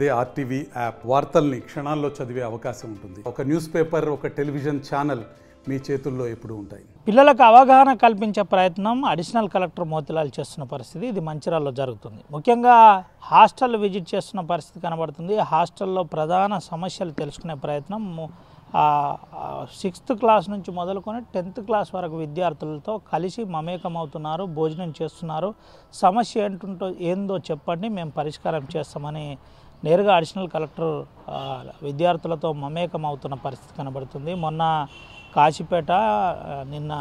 అదే RTV app వార్తల్ని క్షణాల్లో చదివే అవకాశం ఉంటుంది. ఒక న్యూస్ పేపర్, ఒక టెలివిజన్ ఛానల్ మీ చేతుల్లో ఎప్పుడూ ఉంటాయి. పిల్లలకు అవగాహన కల్పించే ప్రయత్నం అడిషనల్ కలెక్టర్ మోతిలాల్ చేస్తున్న పరిస్థితి ఇది మంచిర్యాలలో జరుగుతుంది. ముఖ్యంగా హాస్టల్ విజిట్ చేస్తున్న పరిస్థితి కనబడుతుంది. హాస్టల్లో ప్రధాన సమస్యలు తెలుసుకునే ప్రయత్నం 6th క్లాస్ నుంచి మొదలుకొని 10th క్లాస్ వరకు విద్యార్థులతో కలిసి మమేకమవుతున్నారు, భోజనం చేస్తున్నారు. సమస్య ఏందో చెప్పండి, మేము పరిష్కారం చేస్తామని నేరుగా అడిషనల్ కలెక్టర్ విద్యార్థులతో మమేకమవుతున్న పరిస్థితి కనబడుతుంది. మొన్న కాశీపేట, నిన్న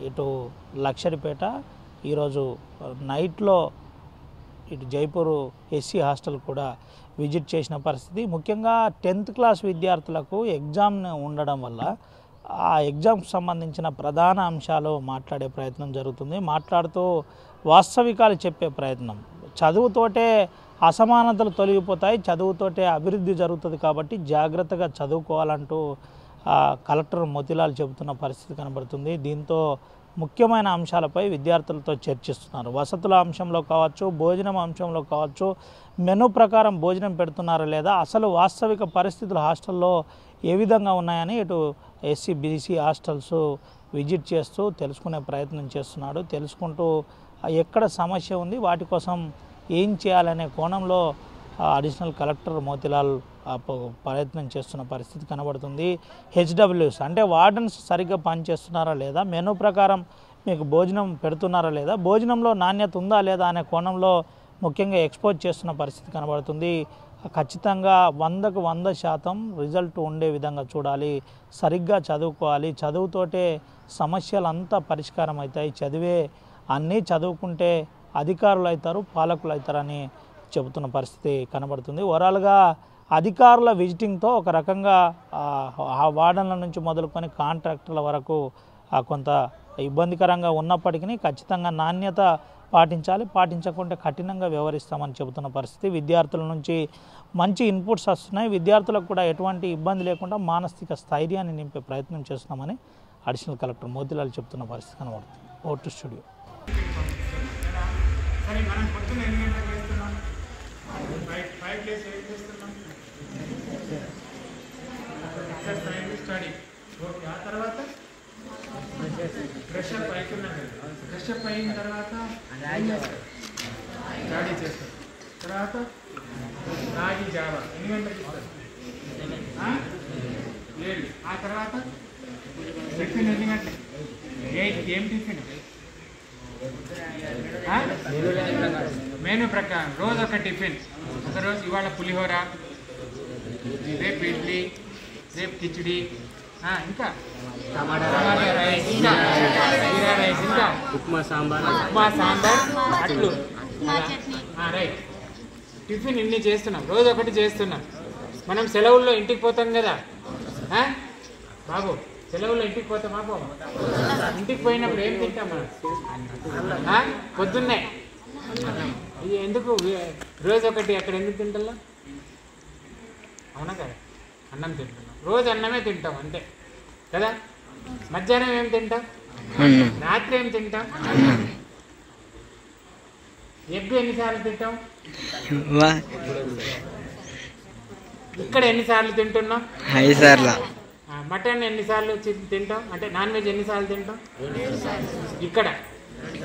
ఇటు లక్షడిపేట, ఈరోజు నైట్లో ఇటు జైపూర్ ఎస్సీ హాస్టల్ కూడా విజిట్ చేసిన పరిస్థితి. ముఖ్యంగా 10th క్లాస్ విద్యార్థులకు ఎగ్జామ్ ఉండడం వల్ల ఆ ఎగ్జామ్కి సంబంధించిన ప్రధాన అంశాలు మాట్లాడే ప్రయత్నం జరుగుతుంది. మాట్లాడుతూ వాస్తవికాలు చెప్పే ప్రయత్నం, చదువుతోటే అసమానతలు తొలగిపోతాయి, చదువుతోటే అభివృద్ధి జరుగుతుంది కాబట్టి జాగ్రత్తగా చదువుకోవాలంటూ కలెక్టర్ మోతిలాల్ చెబుతున్న పరిస్థితి కనబడుతుంది. దీంతో ముఖ్యమైన అంశాలపై విద్యార్థులతో చర్చిస్తున్నారు. వసతుల అంశంలో కావచ్చు, భోజనం అంశంలో కావచ్చు, మెనూ ప్రకారం భోజనం పెడుతున్నారా లేదా, అసలు వాస్తవిక పరిస్థితులు హాస్టల్లో ఏ విధంగా ఉన్నాయని ఇటు ఎస్సీ బీసీ హాస్టల్స్ విజిట్ చేస్తూ తెలుసుకునే ప్రయత్నం చేస్తున్నాడు. తెలుసుకుంటూ ఎక్కడ సమస్య ఉంది, వాటి కోసం ఏం చేయాలనే కోణంలో అడిషనల్ కలెక్టర్ మోతిలాల్ ప్రయత్నం చేస్తున్న పరిస్థితి కనబడుతుంది. హెచ్డబ్ల్యూస్ అంటే వార్డన్స్ సరిగ్గా పనిచేస్తున్నారా లేదా, మెనూ ప్రకారం మీకు భోజనం పెడుతున్నారా లేదా, భోజనంలో నాణ్యత ఉందా లేదా అనే కోణంలో ముఖ్యంగా ఎక్స్పోజ్ చేస్తున్న పరిస్థితి కనబడుతుంది. ఖచ్చితంగా 100కు 100% రిజల్ట్ ఉండే విధంగా చూడాలి, సరిగ్గా చదువుకోవాలి, చదువుతోటే సమస్యలంతా పరిష్కారం అవుతాయి, అన్నీ చదువుకుంటే అధికారులు అవుతారు, పాలకులు అవుతారని చెబుతున్న పరిస్థితి కనబడుతుంది. ఓవరాల్గా అధికారుల విజిటింగ్తో ఒక రకంగా వార్డన్ల నుంచి మొదలుకొని కాంట్రాక్టర్ల వరకు కొంత ఇబ్బందికరంగా ఉన్నప్పటికీ ఖచ్చితంగా నాణ్యత పాటించాలి, పాటించకుంటే కఠినంగా వ్యవహరిస్తామని చెబుతున్న పరిస్థితి. విద్యార్థుల నుంచి మంచి ఇన్పుట్స్ వస్తున్నాయి, విద్యార్థులకు కూడా ఎటువంటి ఇబ్బంది లేకుండా మానసిక స్థైర్యాన్ని నింపే ప్రయత్నం చేస్తున్నామని అడిషనల్ కలెక్టర్ మోతిలాల్ చెబుతున్న పరిస్థితి కనబడుతుంది. Vote studio. తర్వాత ఫ్రెషప్ అవుతున్నాం కదా, ఫ్రెషప్ అయిన తర్వాత స్టడీ చేస్తారు. తర్వాత రాగి జావా ఎన్ని గంటలకు ఇస్తారు? 7. ఆ తర్వాత టిఫిన్ ఎన్ని గంటలు? 8. ఏం టిఫిన్? మెనూ ప్రకారం రోజు ఒక టిఫిన్. ఒకరోజు ఇవాళ పులిహోర, రేపు ఇడ్లీ, రేపు కిచిడి, ఇంకా రైస్, ఇంకా జీరా రైస్, ఇంకా ఉప్మా సాంబార్ అట్లు. రైట్, టిఫిన్ ఇన్ని చేస్తున్నాం, రోజు ఒకటి చేస్తున్నాం. మనం సెలవుల్లో ఇంటికి పోతాం కదా బాబు, సెలవుల్లో ఇంటికి పోతామా బాబు? ఇంటికి పోయినప్పుడు ఏం తింటాం మనం? పొద్దున్నే ఇది ఎందుకు రోజు ఒకటి అక్కడ ఎందుకు తింటాం? అవునా కదా, అన్నం తింటున్నాం, రోజు అన్నమే తింటాం అంతే కదా. మధ్యాహ్నం ఏం తింటాం? రాత్రి ఏం తింటాం? ఎగ్ ఎన్నిసార్లు తింటాం? ఇక్కడ ఎన్నిసార్లు తింటున్నాం? 5 సార్లు. మటన్ ఎన్నిసార్లు తింటాం? అంటే నాన్ వెజ్ ఎన్నిసార్లు తింటాం? ఇక్కడ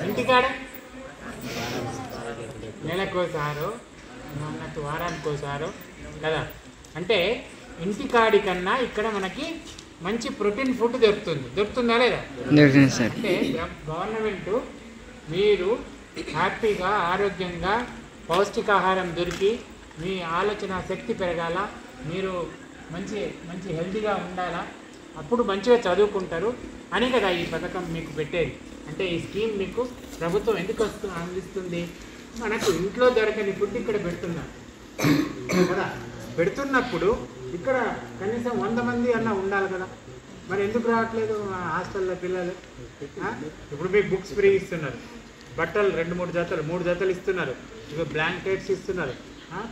ఇంటికాడ నెలకోసారో అన్నట్టు వారానికోసారో కదా. అంటే ఇంటికాడి కన్నా ఇక్కడ మనకి మంచి ప్రోటీన్ ఫుడ్ దొరుకుతుందా లేదా? అంటే గవర్నమెంట్ మీరు హ్యాపీగా, ఆరోగ్యంగా, పౌష్టికాహారం దొరికి మీ ఆలోచన శక్తి పెరగాల, మీరు మంచి హెల్తీగా ఉండాలా, అప్పుడు మంచిగా చదువుకుంటారు అని కదా ఈ పథకం మీకు పెట్టేది. అంటే ఈ స్కీమ్ మీకు ప్రభుత్వం ఎందుకు అందిస్తుంది? మనకు ఇంట్లో దొరకని ఫుడ్ ఇక్కడ పెడుతున్నారు కదా. పెడుతున్నప్పుడు ఇక్కడ కనీసం 100 మంది అన్నా ఉండాలి కదా. మరి ఎందుకు రావట్లేదు హాస్టల్లో పిల్లలు? ఇప్పుడు మీకు బుక్స్ ఫ్రీ ఇస్తున్నారు, బట్టలు 2-3 జతలు 3 జతలు ఇస్తున్నారు, ఇక బ్లాంకెట్స్ ఇస్తున్నారు,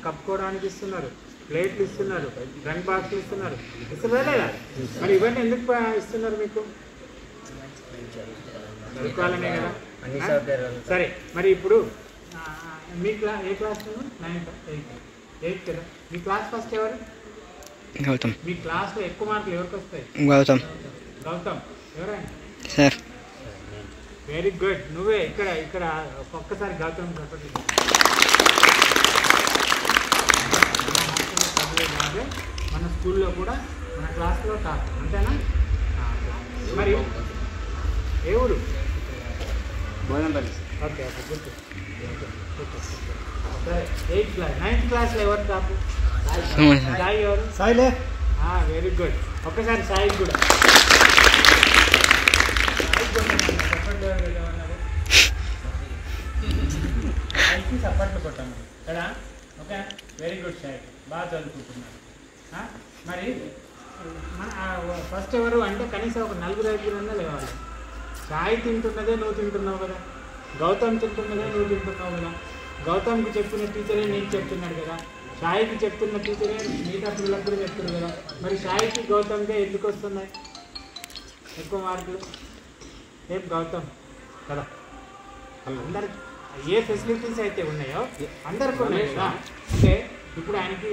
కప్పుకోవడానికి ఇస్తున్నారు, ప్లేట్లు ఇస్తున్నారు, డ్రంక్ బాక్స్లు ఇస్తున్నారు. ఇస్తున్నారా? మరి ఇవన్నీ ఎందుకు ఇస్తున్నారు? మీకు చదువుకోవాలనే కదా. సరే, మరి ఇప్పుడు మీ ఏ క్లాస్? 9th, 8th. 8th కదా. మీ క్లాస్ ఫస్ట్ ఎవరు? గౌతమ్. మీ క్లాస్లో ఎక్కువ మార్కులు ఎవరికి వస్తాయి? గౌతమ్. గౌతమ్ ఎవరండి సార్. Very good. నువ్వే ఇక్కడ ఒక్కసారి గౌతమ్ చెప్పండి. మన స్కూల్లో కూడా మన క్లాస్లో టాప్ అంతేనా? మరి ఏ ఊరు? ఓకే ఓకే గుర్తు. సరే 8th క్లాస్ 9th క్లాస్లో ఎవరు టాప్? సాయి ఎవరు? సాయిలే. Very good. ఒక్కసారి సాయి కూడా సాయికి సపోర్ట్లు కొట్టాము కదా. ఓకే వెరీ గుడ్ సాయి, బాగా చదువుకుంటున్నారు. మరి మన ఫస్ట్ ఎవరు అంటే కనీసం ఒక 4-5 లేవాలి. సాయి తింటున్నదే నువ్వు తింటున్నావు కదా, గౌతమ్ తింటున్నదే నువ్వు తింటున్నావు కదా, గౌతమ్కి చెప్పిన టీచరే నేను చెప్తున్నాడు కదా, సాయికి చెప్తున్న టీచరే మిగతా పిల్లలకు కూడా చెప్తున్నారు కదా. మరి సాయికి గౌతమ్కే ఎందుకు వస్తున్నాయి ఎక్కువ మార్కులు? ఏం గౌతమ్ కదా, అందరికి ఏ ఫెసిలిటీస్ అయితే ఉన్నాయో అందరికి ఉన్నాయి కదా. అంటే ఇప్పుడు ఆయనకి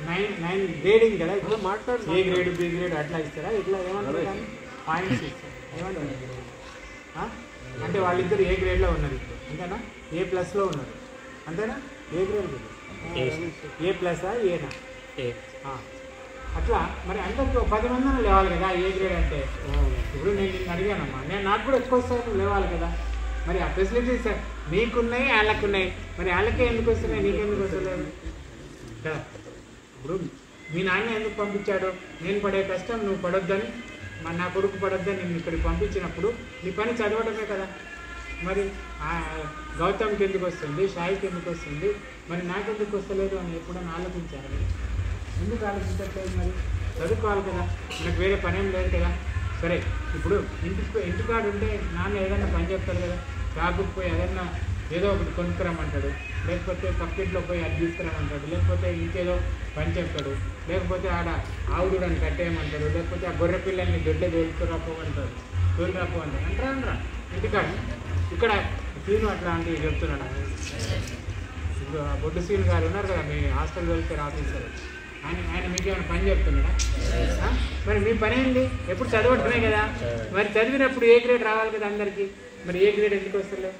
9 గ్రేడింగ్ కదా, ఇప్పుడు మాట్లాడు ఏ గ్రేడ్ బి గ్రేడ్ అట్లా ఇస్తారా? ఇట్లా ఏమంటారు కానీ పాయింట్స్ ఇస్తారు ఏమంటారు? అంటే వాళ్ళిద్దరు ఏ గ్రేడ్లో ఉన్నారు ఇప్పుడు అంతేనా? A+లో ఉన్నారు అంతేనా? ఏ గ్రేడ్ A+ఆ ఏనా? అట్లా మరి అందరికి 10 మంది లేవాలి కదా ఏ గ్రేడ్ అంటే. ఇప్పుడు నేను నిన్ను అడిగానమ్మా, నాకు కూడా ఎక్కువ వస్తాయి లేవాలి కదా. మరి ఆ ఫెసిలిటీస్ మీకున్నాయి వాళ్ళకున్నాయి, మరి వాళ్ళకే ఎందుకు వస్తున్నాయి నీకెందుకు వస్తలేదు కదా. ఇప్పుడు మీ నాన్న ఎందుకు పంపించాడు? నేను పడే కష్టం నువ్వు పడొద్దని, నా కొడుకు పడొద్దని నేను ఇక్కడికి పంపించినప్పుడు నీ పని చదవడమే కదా. మరి గౌతమ్కి ఎందుకు వస్తుంది, సాయికి ఎందుకు వస్తుంది, మరి నాకెందుకు వస్తలేదు అని ఎప్పుడైనా ఆలోచించారు? ఎందుకు ఆలోచించట్లేదు? మరి చదువుకోవాలి కదా, నాకు వేరే పని ఏం లేదు కదా. సరే ఇప్పుడు ఇంటికాడ ఉంటే నాన్న ఏదైనా పని చెప్తాడు కదా, షాపుకి పోయి ఏదన్నా ఏదో ఒకటి కొనుక్కురమ్మంటాడు, లేకపోతే పక్కింట్లో పోయి అది తీసుకురమ్మంటాడు, లేకపోతే ఇంకేదో పని చెప్తాడు, లేకపోతే ఆడ ఆవుడుని కట్టేయమంటాడు, లేకపోతే ఆ గొర్రె పిల్లల్ని దొడ్డే తోలుకురాపోమంటాడు అంటారా ఇంటికాడ. ఇక్కడ సీను అట్లాంటివి చెప్తున్నాడా? ఇప్పుడు బొడ్డు సీను గారు ఉన్నారు కదా మీ హాస్టల్ వెళ్తారు ఆఫీసర్, ఆయన మీకు ఏమైనా పని చెప్తున్నాడా? మరి మీ పని ఏంటి? ఎప్పుడు చదవటమే కదా. మరి చదివినప్పుడు ఏ గ్రేడ్ రావాలి కదా అందరికీ. మరి ఏ గ్రేడ్ ఎందుకు వస్తలే?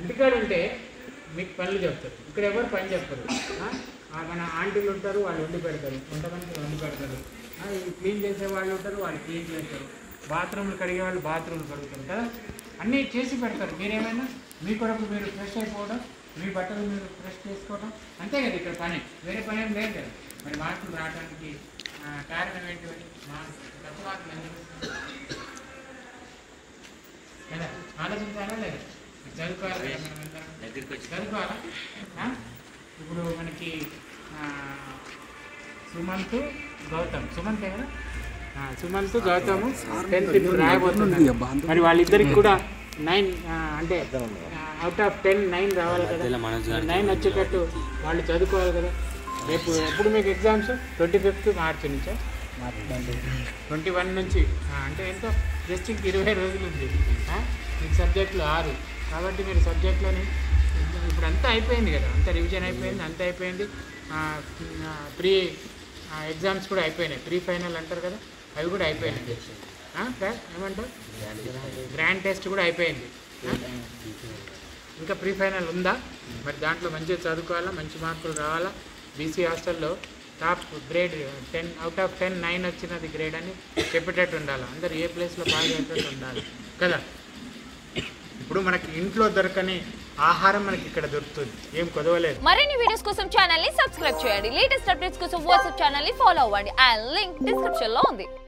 ఇంటికాడ ఉంటే మీకు పనులు చెప్తారు, ఇక్కడ ఎవరు పని చెప్పరు. మన ఆంటీలు ఉంటారు, వాళ్ళు వండి పెడతారు, వంట మనుషులు వండి పెడతారు, క్లీన్ చేసే వాళ్ళు ఉంటారు, వాళ్ళు క్లీన్ చేస్తారు, బాత్రూమ్లు కడిగే వాళ్ళు బాత్రూమ్లు కడుగుతారు కదా, అన్నీ చేసి పెడతారు. మీరేమైనా మీ కొరకు మీరు ఫ్రెష్ అయిపోవడం, మీ బట్టలు మీరు ఫ్రెష్ చేసుకోవడం అంతే కదా ఇక్కడ పని, వేరే పని ఏం లేదు కదా. మరి మార్కులు రావడానికి కారణం ఏంటి? తక్కువ మార్కులు ఎందుకు కదా ఆలోచించాలా లేదా? చదువుకోవాలి కదా, మనం చదువుకోవాలా? ఇప్పుడు మనకి సుమంత్ గౌతమ్, సుమంత్ కదా, సుమంత్ గౌతమ్ 10th ఇప్పుడు రాయబోతున్నారు. మరి వాళ్ళిద్దరికి కూడా 9 అంటే అవుట్ ఆఫ్ 10 9 రావాలి కదా. 9 వచ్చేటట్టు వాళ్ళు చదువుకోవాలి కదా. రేపు ఎప్పుడు మీకు ఎగ్జామ్స్? 25th మార్చి నుంచా? 21 నుంచి అంటే ఎంతో జస్ట్ ఇంక 20 రోజులు ఉంది. మీకు సబ్జెక్టులు 6 కాబట్టి మీరు సబ్జెక్ట్లోని ఇప్పుడు అంతా అయిపోయింది కదా, అంతా రివిజన్ అయిపోయింది, అంతా అయిపోయింది. ప్రీ ఎగ్జామ్స్ కూడా అయిపోయినాయి, ప్రీ ఫైనల్ అంటారు కదా, అవి కూడా అయిపోయినాయి. ఏమంటారు? గ్రాండ్ టెస్ట్ కూడా అయిపోయింది. ఇంకా ప్రీ ఫైనల్ ఉందా? మరి దాంట్లో మంచిగా చదువుకోవాలా, మంచి మార్కులు రావాలా. బీసీ హాస్టల్లో టాప్ గ్రేడ్ 10 అవుట్ ఆఫ్ 10 9 వచ్చినది గ్రేడ్ అని చెప్పేటట్టు ఉండాలి. అందరు ఏ ప్లేస్లో బాగా చేసేటట్టు ఉండాలి కదా. ఇప్పుడు మనకి ఇంట్లో దొరకని ఆహారం మనకి ఇక్కడ దొరుకుతుంది, ఏం కొదవలేదు. మరిన్ని వీడియోస్ కోసం ఛానల్ ని సబ్స్క్రైబ్ చేయండి. లేటెస్ట్ అప్డేట్స్ కోసం వాట్సాప్ ఛానల్ ని ఫాలో అవ్వండి. ఆ లింక్ డిస్క్రిప్షన్ లో ఉంది.